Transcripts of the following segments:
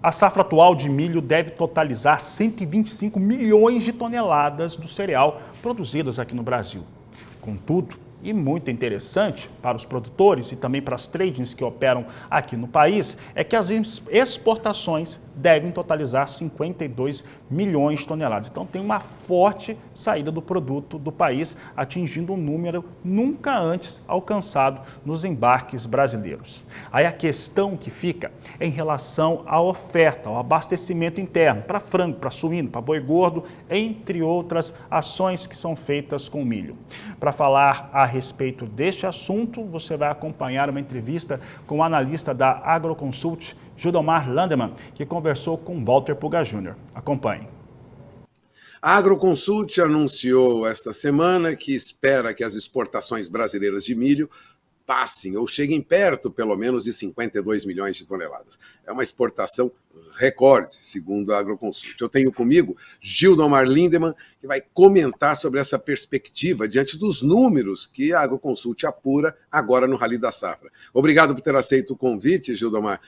A safra atual de milho deve totalizar 125 milhões de toneladas do cereal produzidas aqui no Brasil. Contudo, e muito interessante para os produtores e também para as tradings que operam aqui no país, é que as exportações devem totalizar 52 milhões de toneladas. Então tem uma forte saída do produto do país, atingindo um número nunca antes alcançado nos embarques brasileiros. Aí a questão que fica é em relação à oferta, ao abastecimento interno para frango, para suíno, para boi gordo, entre outras ações que são feitas com milho. Para falar a respeito deste assunto, você vai acompanhar uma entrevista com o analista da Agroconsult, Gildomar Landemann, que conversou com Walter Puga Jr. Acompanhe. A Agroconsult anunciou esta semana que espera que as exportações brasileiras de milho passem ou cheguem perto, pelo menos, de 52 milhões de toneladas. É uma exportação recorde, segundo a Agroconsult. Eu tenho comigo Gildomar Landemann, que vai comentar sobre essa perspectiva diante dos números que a Agroconsult apura agora no Rally da Safra. Obrigado por ter aceito o convite, Gildomar.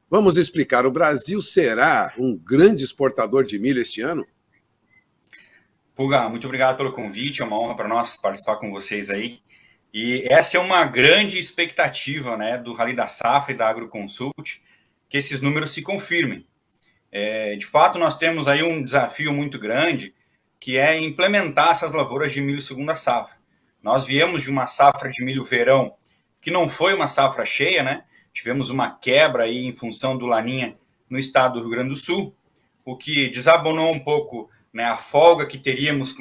Vamos explicar, o Brasil será um grande exportador de milho este ano? Puga, muito obrigado pelo convite, é uma honra para nós participar com vocês aí. E essa é uma grande expectativa, né, do Rally da Safra e da Agroconsult, que esses números se confirmem. De fato, nós temos aí um desafio muito grande, que é implementar essas lavouras de milho segunda safra. Nós viemos de uma safra de milho verão, que não foi uma safra cheia, né? Tivemos uma quebra aí em função do Laninha no estado do Rio Grande do Sul, o que desabonou um pouco, né, a folga que teríamos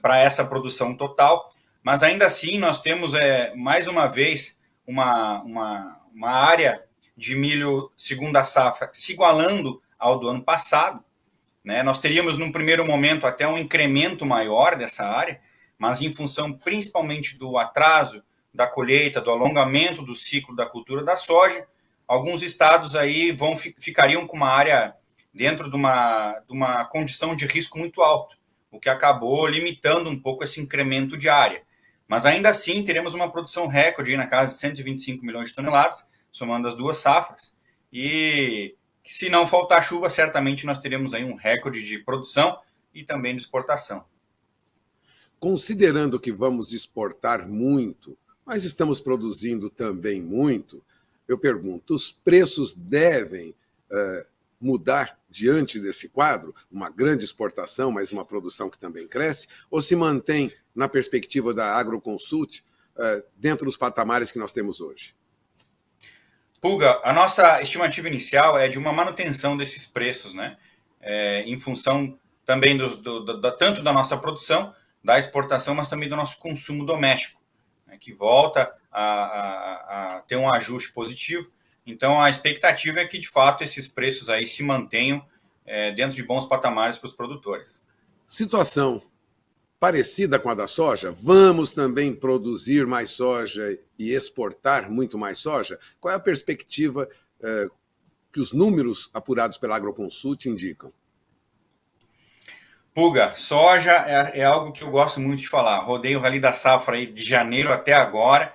para essa produção total. Mas ainda assim nós temos, mais uma vez, uma área de milho segunda safra se igualando ao do ano passado, né? Nós teríamos, num primeiro momento, até um incremento maior dessa área, mas em função principalmente do atraso da colheita, do alongamento do ciclo da cultura da soja, alguns estados aí ficariam com uma área dentro de uma condição de risco muito alto, o que acabou limitando um pouco esse incremento de área. Mas ainda assim teremos uma produção recorde aí na casa de 125 milhões de toneladas, somando as duas safras, e se não faltar chuva, certamente nós teremos aí um recorde de produção e também de exportação. Considerando que vamos exportar muito, mas estamos produzindo também muito, eu pergunto, os preços devem mudar diante desse quadro? Uma grande exportação, mas uma produção que também cresce? Ou se mantém, na perspectiva da Agroconsult, dentro dos patamares que nós temos hoje? Puga, a nossa estimativa inicial é de uma manutenção desses preços, né? Em função também tanto da nossa produção, da exportação, mas também do nosso consumo doméstico, né, que volta a ter um ajuste positivo. Então, a expectativa é que, de fato, esses preços aí se mantenham dentro de bons patamares para os produtores. Situação parecida com a da soja? Vamos também produzir mais soja e exportar muito mais soja? Qual é a perspectiva que os números apurados pela Agroconsult indicam? Puga, soja é algo que eu gosto muito de falar. Rodei o Rally da Safra aí de janeiro até agora.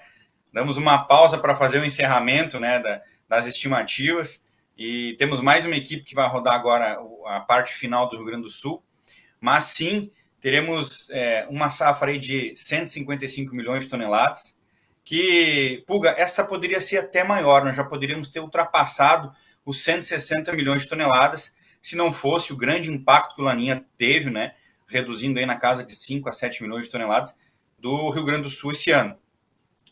Damos uma pausa para fazer o encerramento, né, das estimativas. E temos mais uma equipe que vai rodar agora a parte final do Rio Grande do Sul. Mas sim, teremos uma safra aí de 155 milhões de toneladas, que, Puga, essa poderia ser até maior, nós já poderíamos ter ultrapassado os 160 milhões de toneladas, se não fosse o grande impacto que o Laninha teve, né, reduzindo aí na casa de 5 a 7 milhões de toneladas do Rio Grande do Sul esse ano.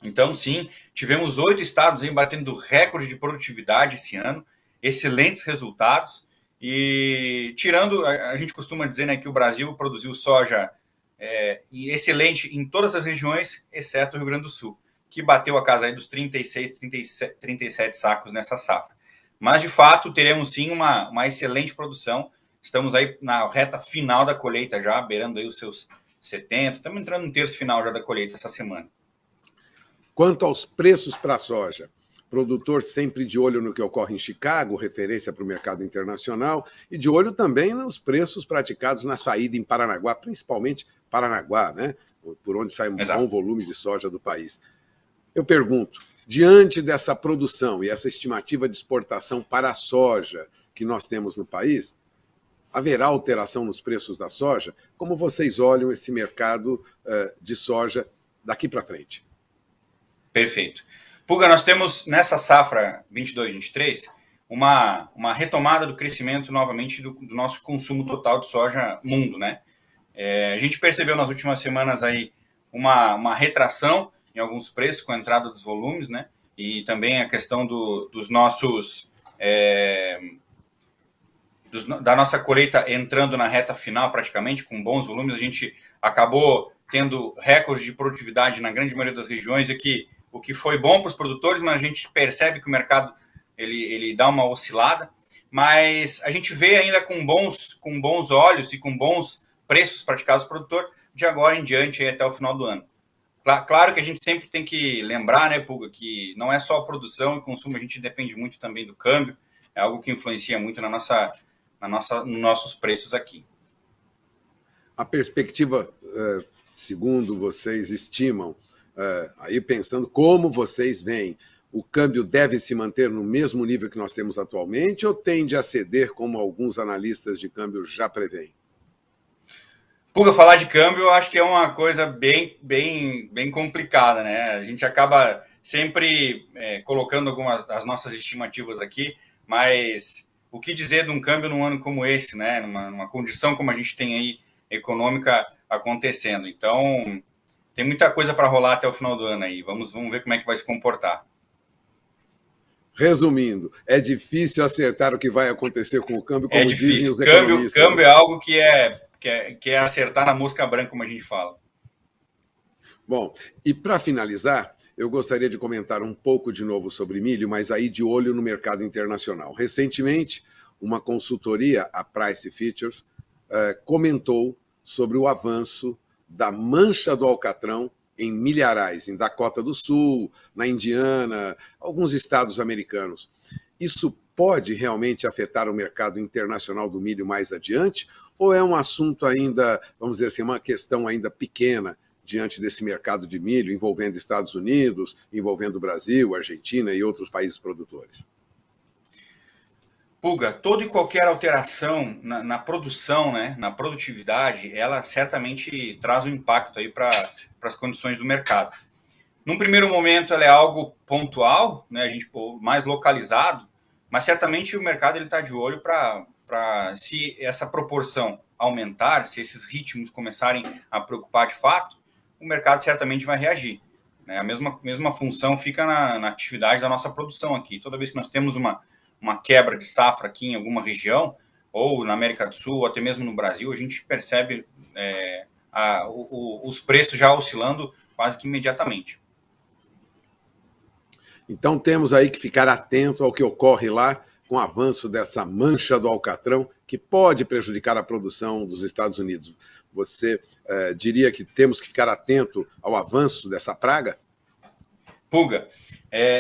Então, sim, tivemos 8 estados aí batendo recorde de produtividade esse ano, excelentes resultados. E tirando, a gente costuma dizer, né, que o Brasil produziu soja excelente em todas as regiões, exceto o Rio Grande do Sul, que bateu a casa aí dos 36, 37 sacos nessa safra. Mas, de fato, teremos sim uma excelente produção. Estamos aí na reta final da colheita já, beirando aí os seus 70. Estamos entrando no terço final já da colheita essa semana. Quanto aos preços para a soja, produtor sempre de olho no que ocorre em Chicago, referência para o mercado internacional, e de olho também nos preços praticados na saída em Paranaguá, principalmente Paranaguá, né? por onde sai um Exato. bom volume de soja do país. Eu pergunto, diante dessa produção e essa estimativa de exportação para a soja que nós temos no país, haverá alteração nos preços da soja? Como vocês olham esse mercado de soja daqui para frente? Perfeito. Puga, nós temos nessa safra 22-23 uma retomada do crescimento novamente do nosso consumo total de soja mundo, né? A gente percebeu nas últimas semanas aí uma retração em alguns preços com a entrada dos volumes, né? E também a questão dos nossos da nossa colheita entrando na reta final praticamente com bons volumes. A gente acabou tendo recordes de produtividade na grande maioria das regiões, e o que foi bom para os produtores, mas a gente percebe que o mercado ele dá uma oscilada, mas a gente vê ainda com bons olhos e com bons preços praticados pelo produtor de agora em diante até o final do ano. Claro que a gente sempre tem que lembrar, né, Puga, que não é só a produção e consumo, a gente depende muito também do câmbio, é algo que influencia muito nos nossos preços aqui. A perspectiva, segundo vocês estimam, aí pensando como vocês veem, o câmbio deve se manter no mesmo nível que nós temos atualmente ou tende a ceder, como alguns analistas de câmbio já preveem? Puga, falar de câmbio eu acho que é uma coisa bem complicada, né? A gente acaba sempre colocando algumas das nossas estimativas aqui, mas o que dizer de um câmbio num ano como esse, né? Numa condição como a gente tem aí econômica acontecendo. Então, tem muita coisa para rolar até o final do ano aí. Vamos ver como é que vai se comportar. Resumindo, é difícil acertar o que vai acontecer com o câmbio, como dizem os economistas. Câmbio é algo que é acertar na mosca branca, como a gente fala. Bom, e para finalizar, eu gostaria de comentar um pouco de novo sobre milho, mas aí de olho no mercado internacional. Recentemente, uma consultoria, a Price Futures, comentou sobre o avanço da mancha do alcatrão em milharais, em Dakota do Sul, na Indiana, alguns estados americanos. Isso pode realmente afetar o mercado internacional do milho mais adiante? Ou é um assunto ainda, vamos dizer assim, uma questão ainda pequena diante desse mercado de milho, envolvendo Estados Unidos, envolvendo Brasil, Argentina e outros países produtores? Puga, toda e qualquer alteração na produção, né, na produtividade, ela certamente traz um impacto aí para as condições do mercado. Num primeiro momento, ela é algo pontual, né, a gente mais localizado, mas certamente o mercado está de olho para se essa proporção aumentar, se esses ritmos começarem a preocupar de fato, o mercado certamente vai reagir. Né? A mesma função fica na atividade da nossa produção aqui. Toda vez que nós temos uma quebra de safra aqui em alguma região, ou na América do Sul, ou até mesmo no Brasil, a gente percebe os preços já oscilando quase que imediatamente. Então temos aí que ficar atento ao que ocorre lá com o avanço dessa mancha do alcatrão, que pode prejudicar a produção dos Estados Unidos. Você diria que temos que ficar atento ao avanço dessa praga? Puga,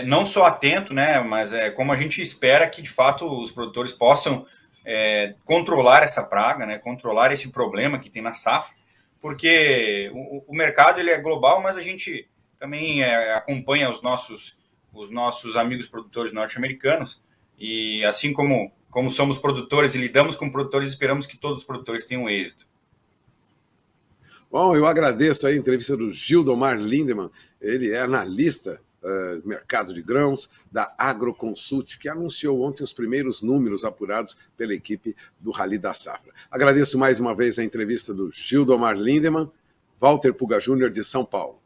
não só atento, né, mas como a gente espera que, de fato, os produtores possam controlar essa praga, né, controlar esse problema que tem na safra, porque o mercado ele é global, mas a gente também acompanha os nossos amigos produtores norte-americanos, e assim como somos produtores e lidamos com produtores, esperamos que todos os produtores tenham êxito. Bom, eu agradeço a entrevista do Gildomar Lindemann, ele é analista do mercado de grãos da Agroconsult, que anunciou ontem os primeiros números apurados pela equipe do Rally da Safra. Agradeço mais uma vez a entrevista do Gildomar Lindemann, Walter Puga Júnior de São Paulo.